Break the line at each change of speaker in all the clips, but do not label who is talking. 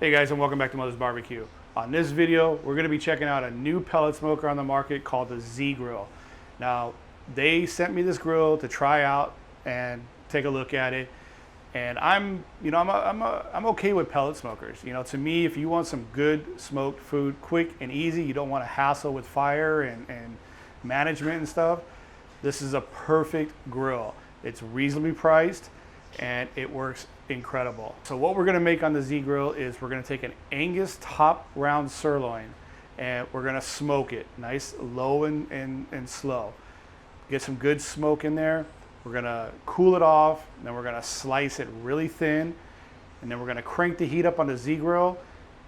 Hey guys, and welcome back to Mother's Barbecue. On this video, we're going to be checking out a new pellet smoker on the market called the ZGrill. Now, they sent me this grill to try out and take a look at it. And I'm okay with pellet smokers. You know, to me, if you want some good smoked food, quick and easy, you don't want to hassle with fire and management and stuff, this is a perfect grill. It's reasonably priced and it works incredible. So what we're gonna make on the ZGrill is we're gonna take an Angus top round sirloin and we're gonna smoke it nice, low and slow. Get some good smoke in there. We're gonna cool it off, and then we're gonna slice it really thin, and then we're gonna crank the heat up on the ZGrill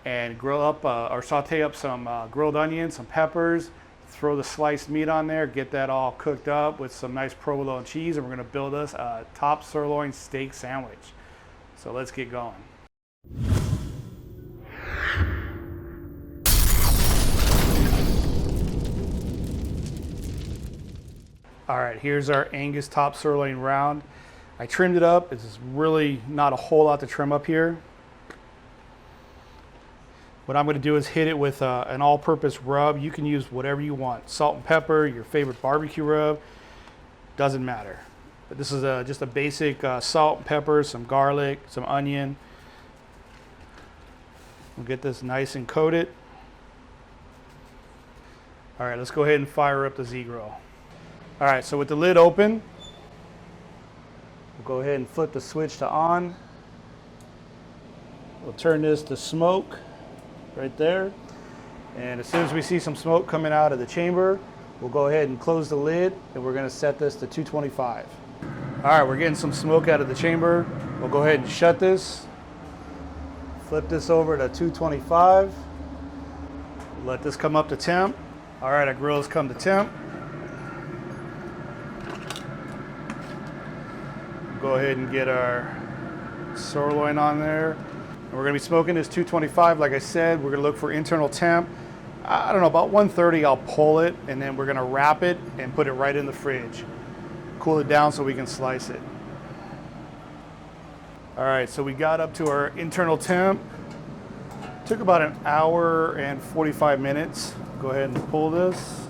and grill up or saute up some grilled onions, some peppers, throw the sliced meat on there, get that all cooked up with some nice provolone cheese, and we're gonna build us a top sirloin steak sandwich. So let's get going. All right, here's our Angus top sirloin round. I trimmed it up. It's really not a whole lot to trim up here. What I'm going to do is hit it with an all-purpose rub. You can use whatever you want. Salt and pepper, your favorite barbecue rub, doesn't matter. But this is just a basic salt and pepper, some garlic, some onion. We'll get this nice and coated. All right, let's go ahead and fire up the ZGrill. All right, so with the lid open, we'll go ahead and flip the switch to on. We'll turn this to smoke right there. And as soon as we see some smoke coming out of the chamber, we'll go ahead and close the lid, and we're gonna set this to 225. All right, we're getting some smoke out of the chamber. We'll go ahead and shut this. Flip this over to 225. Let this come up to temp. All right, our grill's come to temp. Go ahead and get our sirloin on there. And we're gonna be smoking this 225. Like I said, we're gonna look for internal temp. I don't know, about 130, I'll pull it, and then we're gonna wrap it and put it right in the fridge. Cool it down so we can slice it. All right, so we got up to our internal temp. Took about an hour and 45 minutes. Go ahead and pull this.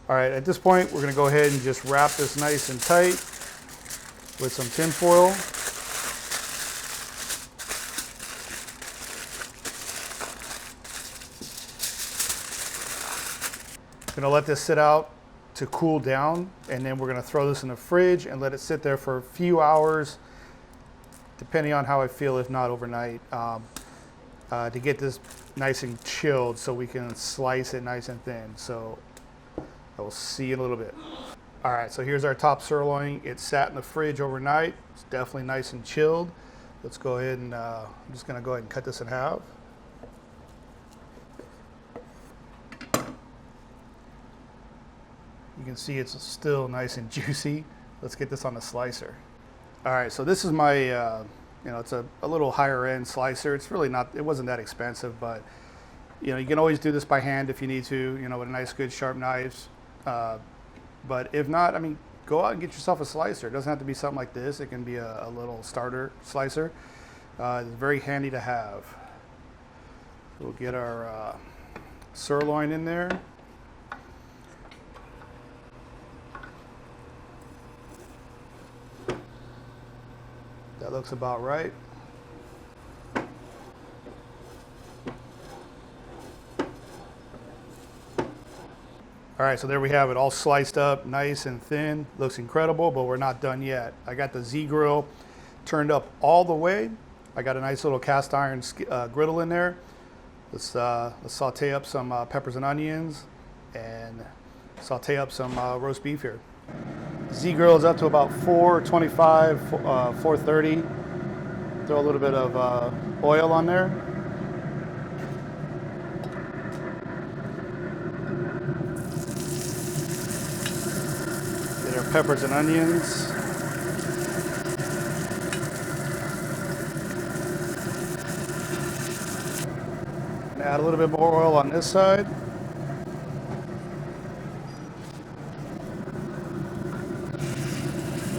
All right, at this point, we're gonna go ahead and just wrap this nice and tight with some tin foil. Gonna let this sit out to cool down, and then we're gonna throw this in the fridge and let it sit there for a few hours, depending on how I feel, if not overnight, to get this nice and chilled so we can slice it nice and thin. So I will see you in a little bit. All right, so here's our top sirloin. It sat in the fridge overnight. It's definitely nice and chilled. Let's go ahead and, I'm just gonna go ahead and cut this in half. You can see it's still nice and juicy. Let's get this on the slicer. All right, so this is my, it's a little higher end slicer. It's really not, it wasn't that expensive, but you can always do this by hand if you need to, with a nice good sharp knives. But if not, go out and get yourself a slicer. It doesn't have to be something like this. It can be a little starter slicer. It's very handy to have. We'll get our sirloin in there. That looks about right. All right, so there we have it, all sliced up, nice and thin. Looks incredible, but we're not done yet. I got the ZGrill turned up all the way. I got a nice little cast iron griddle in there. Let's saute up some peppers and onions and saute up some roast beef here. ZGrill is up to about 425, 430. Throw a little bit of oil on there. Get our peppers and onions. And add a little bit more oil on this side.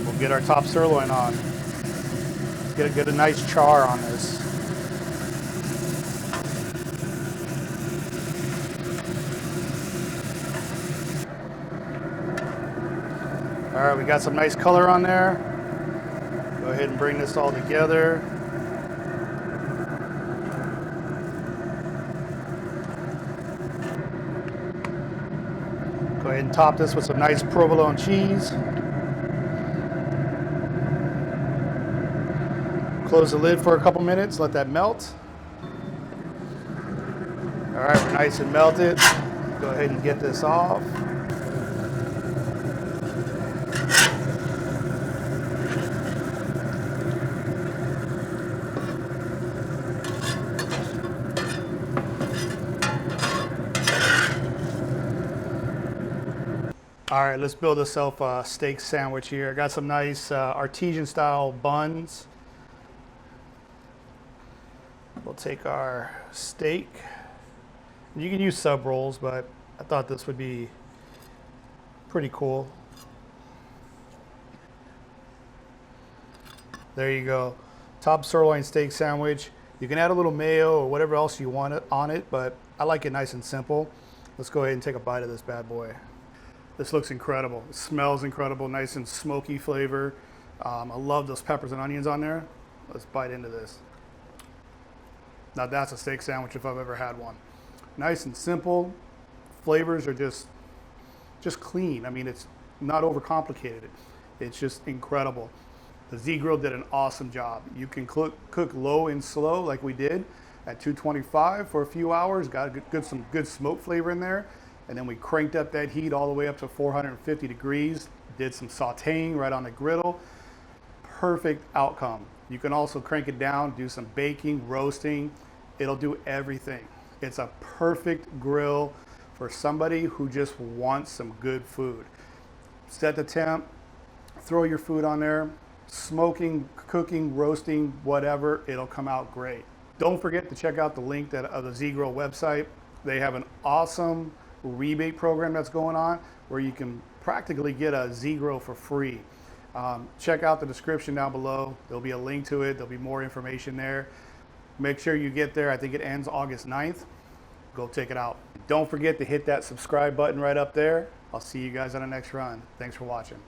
We'll get our top sirloin on. Get a nice char on this. All right, we got some nice color on there. Go ahead and bring this all together. Go ahead and top this with some nice provolone cheese. Close the lid for a couple minutes, let that melt. All right, we're nice and melted. Go ahead and get this off. All right, let's build ourselves a steak sandwich here. I got some nice artesian style buns. We'll take our steak. You can use sub rolls, but I thought this would be pretty cool. There you go. Top sirloin steak sandwich. You can add a little mayo or whatever else you want on it, but I like it nice and simple. Let's go ahead and take a bite of this bad boy. This looks incredible. It smells incredible, nice and smoky flavor. I love those peppers and onions on there. Let's bite into this. Now that's a steak sandwich if I've ever had one. Nice and simple. Flavors are just clean. I mean, it's not overcomplicated. It's just incredible. The ZGrill did an awesome job. You can cook low and slow like we did at 225 for a few hours. Got some good smoke flavor in there. And then we cranked up that heat all the way up to 450 degrees. Did some sauteing right on the griddle. Perfect outcome. You can also crank it down, do some baking, roasting. It'll do everything. It's a perfect grill for somebody who just wants some good food. Set the temp, throw your food on there, smoking, cooking, roasting, whatever, it'll come out great. Don't forget to check out the link of the ZGrill website. They have an awesome rebate program that's going on where you can practically get a ZGrill for free. Check out the description down below. There'll be a link to it. There'll be more information there. Make sure you get there. I think it ends August 9th. Go check it out. Don't forget to hit that subscribe button right up there. I'll see you guys on the next run. Thanks for watching.